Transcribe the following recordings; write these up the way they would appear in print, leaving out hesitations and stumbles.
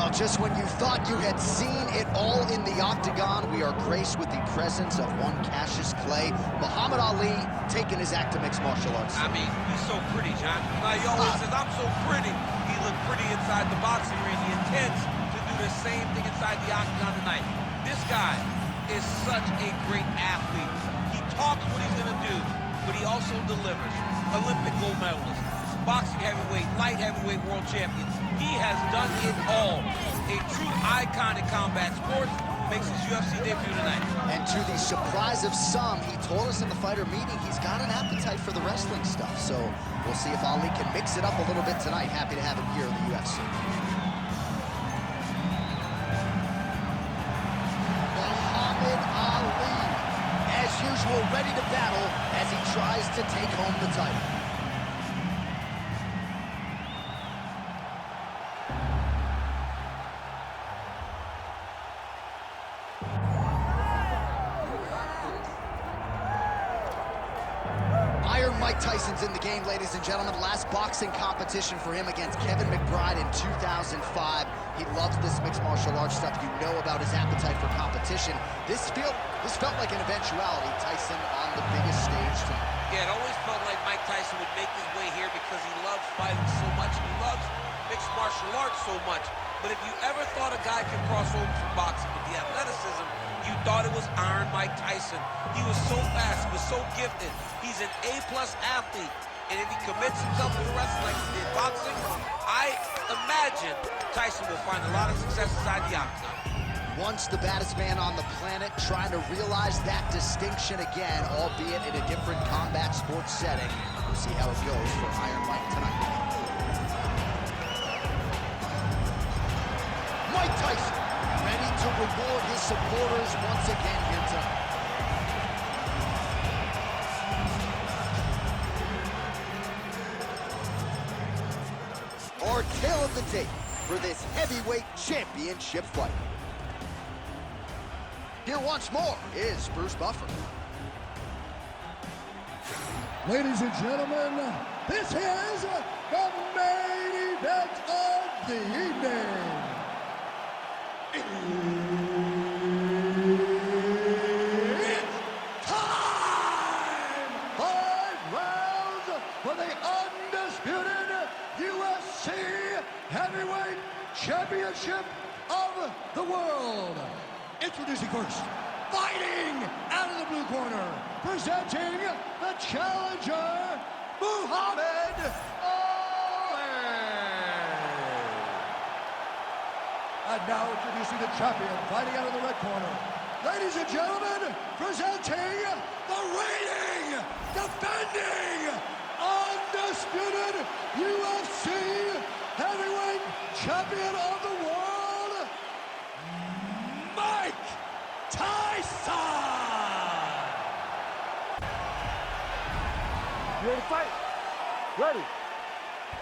Well, just when you thought you had seen it all in the octagon, we are graced with the presence of one Cassius Clay, Muhammad Ali, taking his act to mixed martial arts. I mean, he's so pretty, John. Like he always says, I'm so pretty. He looked pretty inside the boxing ring. He intends to do the same thing inside the octagon tonight. This guy is such a great athlete. He talks what he's going to do, but he also delivers. Olympic gold medalist, boxing heavyweight, light heavyweight world champion. He has done it all. A true icon in combat sports, makes his UFC debut tonight. And to the surprise of some, he told us in the fighter meeting he's got an appetite for the wrestling stuff. So we'll see if Ali can mix it up a little bit tonight. Happy to have him here in the UFC. Muhammad Ali, as usual, ready to battle as he tries to take home the title. Mike Tyson's in the game, ladies and gentlemen. Last boxing competition for him against Kevin McBride in 2005. He loves this mixed martial arts stuff. You know about his appetite for competition. This felt like an eventuality. Tyson on the biggest stage tonight. Yeah, it always felt like Mike Tyson would make his way here because he loves fighting so much. He loves mixed martial arts so much. But if you ever thought a guy could cross over from boxing with the athleticism, you thought it was Iron Mike Tyson. He was so fast, he was so gifted. He's an A-plus athlete. And if he commits himself to wrestling like he did boxing, I imagine Tyson will find a lot of success inside the octagon. Once the baddest man on the planet, trying to realize that distinction again, albeit in a different combat sports setting. We'll see how it goes for Iron Mike tonight. Mike Tyson, ready to reward his supporters once again here tonight. Our tale of the tape for this heavyweight championship fight. Here once more is Bruce Buffer. Ladies and gentlemen, this is the main event of the evening. It's time! 5 rounds for the undisputed UFC Heavyweight Championship of the world. Introducing first, fighting out of the blue corner, presenting the challenger, Muhammad Ali. And now introducing the champion, fighting out of the red corner. Ladies and gentlemen, presenting the reigning, defending, undisputed UFC Heavyweight Champion of the world, Mike Tyson! You ready to fight? Ready.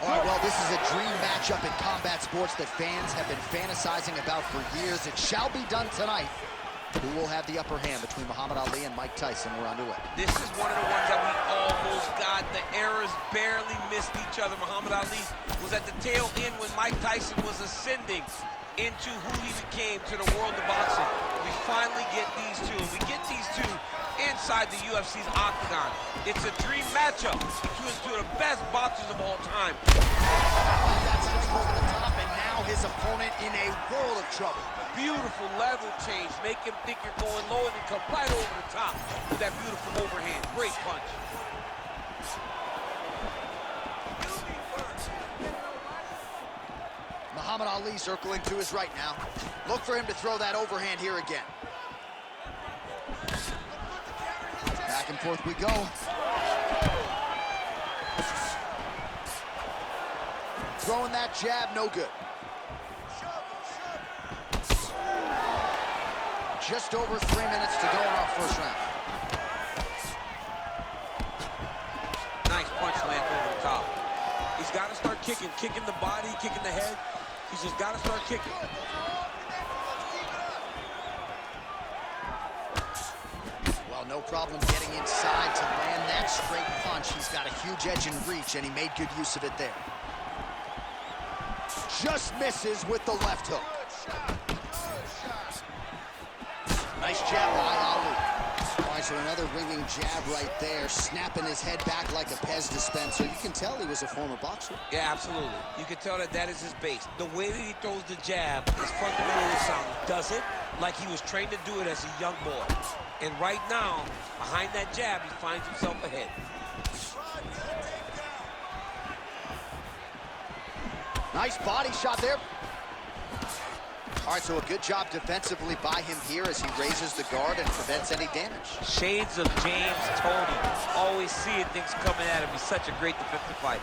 All right, well, this is a dream matchup in combat sports that fans have been fantasizing about for years. It shall be done tonight. Who will have the upper hand between Muhammad Ali and Mike Tyson? We're underway. This is one of the ones that we almost got. The eras barely missed each other. Muhammad Ali was at the tail end when Mike Tyson was ascending into who he became to the world of boxing. We finally get these two, and we get these two inside the UFC's octagon. It's a dream matchup between two of the best boxers of all time. That's just over the top, and now his opponent in a world of trouble. Beautiful level change. Make him think you're going low and then come right over the top with that beautiful overhand. Great punch. Muhammad Ali circling to his right now. Look for him to throw that overhand here again. Back and forth we go. Throwing that jab, no good. Just over 3 minutes to go in our first round. Nice punch land over the top. He's got to start kicking the body, kicking the head. He's just got to start kicking. Well, no problem getting inside to land that straight punch. He's got a huge edge in reach, and he made good use of it there. Just misses with the left hook. Nice jab by Ali. All right, so another ringing jab right there, snapping his head back like a Pez dispenser. You can tell he was a former boxer. Yeah, absolutely. You can tell that that is his base. The way that he throws the jab is fundamentally sound. Does it like he was trained to do it as a young boy. And right now, behind that jab, he finds himself ahead. Nice body shot there. All right, so a good job defensively by him here as he raises the guard and prevents any damage. Shades of James Toney. Always seeing things coming at him. He's such a great defensive fighter.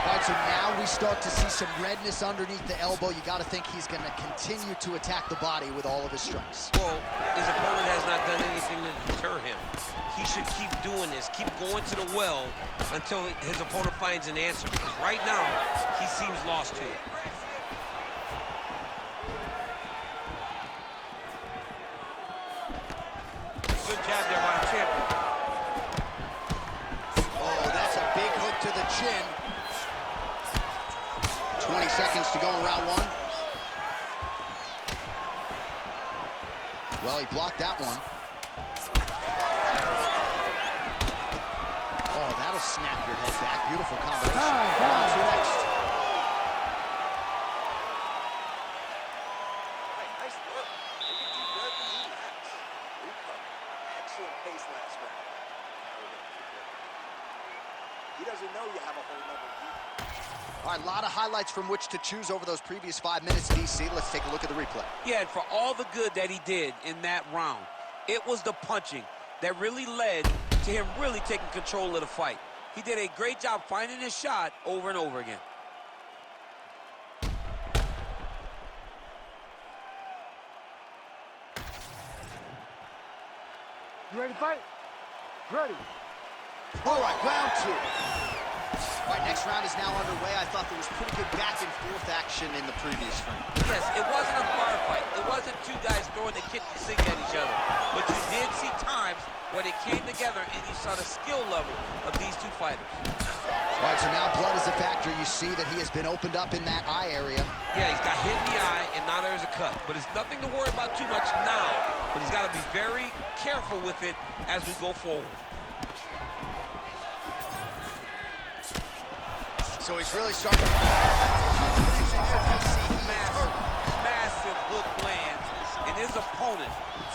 All right, so now we start to see some redness underneath the elbow. You got to think he's going to continue to attack the body with all of his strikes. Well, his opponent has not done anything to deter him. He should keep doing this, keep going to the well until his opponent finds an answer. Because right now, he seems lost to it. Good jab there by the champion. Oh, that's a big hook to the chin. 20 seconds to go in round one. Well, he blocked that one. Oh, that'll snap your head back. Beautiful combination. Round two next. Nice work. Excellent pace last round. He doesn't know you have a whole level of defense. All right, a lot of highlights from which to choose over those previous 5 minutes, DC. Let's take a look at the replay. Yeah, and for all the good that he did in that round, it was the punching that really led to him really taking control of the fight. He did a great job finding his shot over and over again. You ready to fight? Ready. All right, round two. All right, next round is now underway. I thought there was pretty good back and forth action in the previous round. Yes, it wasn't a firefight. It wasn't two guys throwing the kitchen sink at each other. But you did see times where they came together and you saw the skill level of these two fighters. All right, so now blood is a factor. You see that he has been opened up in that eye area. Yeah, he's got hit in the eye, and now there's a cut. But it's nothing to worry about too much now. But he's got to be very careful with it as we go forward. So he's really starting to... Massive hook lands, and his opponent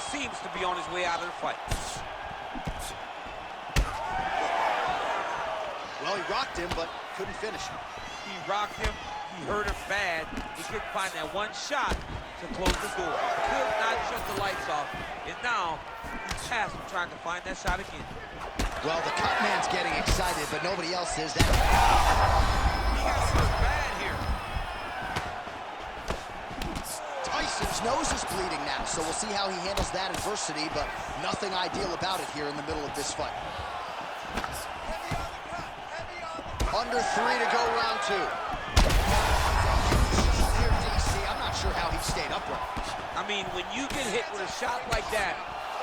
seems to be on his way out of the fight. Well, he rocked him, but couldn't finish him. He rocked him. He hurt him bad. He couldn't find that one shot to close the door. Could not shut the lights off. And now he's past him trying to find that shot again. Well, the cut man's getting excited, but nobody else is. That. He got hurt bad here. Tyson's nose is bleeding now, so we'll see how he handles that adversity, but nothing ideal about it here in the middle of this fight. Under 3 to go, round two. Here, DC, I'm not sure how he stayed upright. I mean, when you get hit with a shot like that,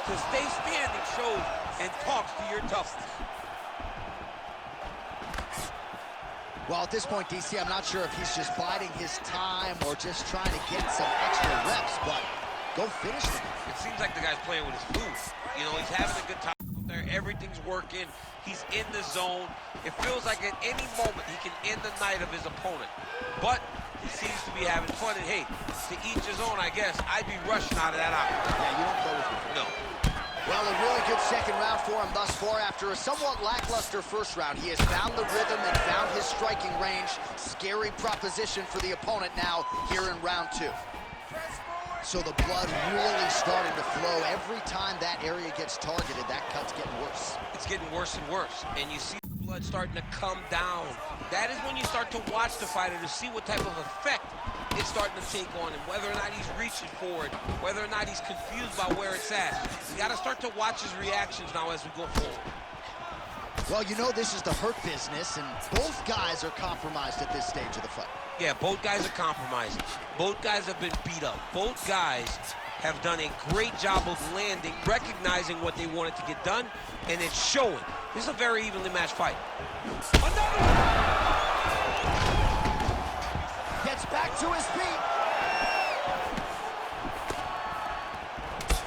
to stay standing shows and talks to your toughness. Well, at this point, DC, I'm not sure if he's just biding his time or just trying to get some extra reps, but go finish him. It seems like the guy's playing with his food. You know, he's having a good time out there. Everything's working. He's in the zone. It feels like at any moment he can end the night of his opponent. But he seems to be having fun. And hey, to each his own, I guess. I'd be rushing out of that option. Yeah, you don't play with your food. No. Well, a really good second round for him thus far. After a somewhat lackluster first round, he has found the rhythm and found his striking range. Scary proposition for the opponent now here in round two. So the blood really starting to flow. Every time that area gets targeted, that cut's getting worse. It's getting worse and worse. And you see the blood starting to come down. That is when you start to watch the fighter to see what type of effect it's starting to take on him, whether or not he's reaching for it, whether or not he's confused by where it's at. You got to start to watch his reactions now as we go forward. Well, you know this is the hurt business, and both guys are compromised at this stage of the fight. Yeah, both guys are compromising. Both guys have been beat up. Both guys have done a great job of landing, recognizing what they wanted to get done, and it's showing. This is a very evenly matched fight. Another one! to his feet.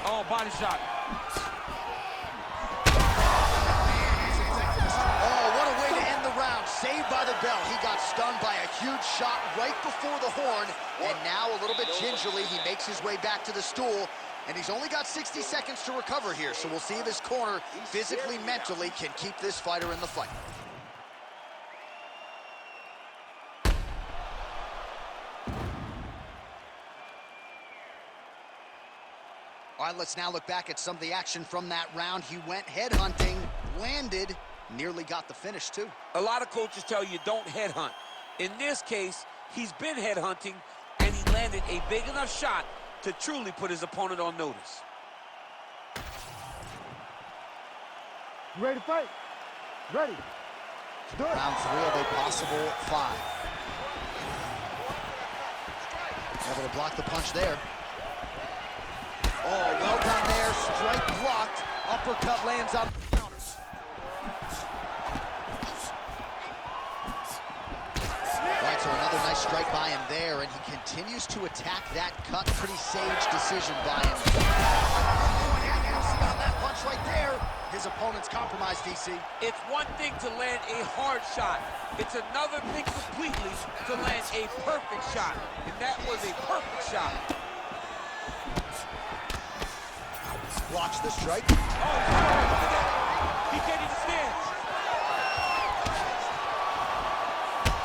Oh, body shot. Oh, what a way to end the round. Saved by the bell. He got stunned by a huge shot right before the horn. And now, a little bit gingerly, he makes his way back to the stool. And he's only got 60 seconds to recover here. So we'll see if his corner, physically, mentally, can keep this fighter in the fight. All right, let's now look back at some of the action from that round. He went headhunting, landed, nearly got the finish, too. A lot of coaches tell you don't headhunt. In this case, he's been headhunting, and he landed a big enough shot to truly put his opponent on notice. You ready to fight? Ready. Let's do it. Round 3 of a possible 5. Able to block the punch there. Oh, well done there. Strike blocked. Uppercut lands on the counters. All right, so another nice strike by him there, and he continues to attack that cut. Pretty sage decision by him. On that punch right there. His opponent's compromised, DC. It's one thing to land a hard shot. It's another thing completely to land a perfect shot. And that was a perfect shot. Blocks the strike. Oh, look at that. He can't even stand.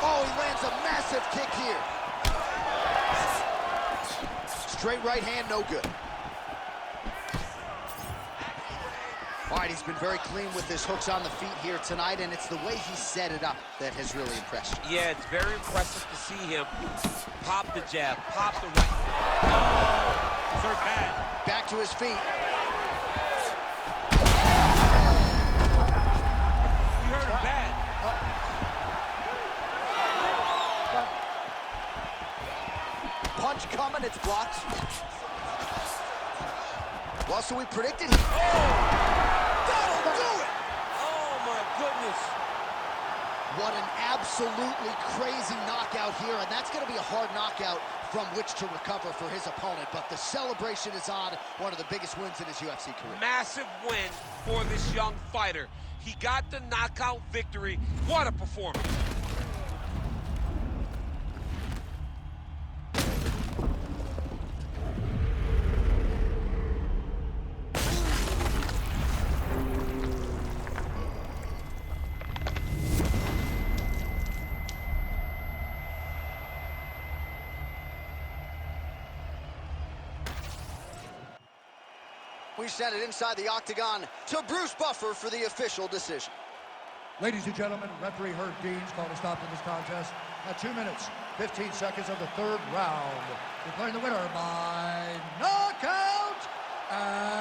Oh, he lands a massive kick here. Straight right hand, no good. All right, he's been very clean with his hooks on the feet here tonight, and it's the way he set it up that has really impressed you. Yeah, it's very impressive to see him pop the jab, pop the right. Oh, third bad. Back to his feet. You heard him bad. Punch coming, it's blocked. Well, so we predicted. That'll do it! Oh, my goodness. What an absolutely crazy knockout here, and that's going to be a hard knockout from which to recover for his opponent, but the celebration is on. One of the biggest wins in his UFC career. Massive win for this young fighter. He got the knockout victory. What a performance. We send it inside the octagon to Bruce Buffer for the official decision. Ladies and gentlemen, referee Herb Deans called a stop to this contest at 2 minutes, 15 seconds of the third round. Declaring the winner by knockout and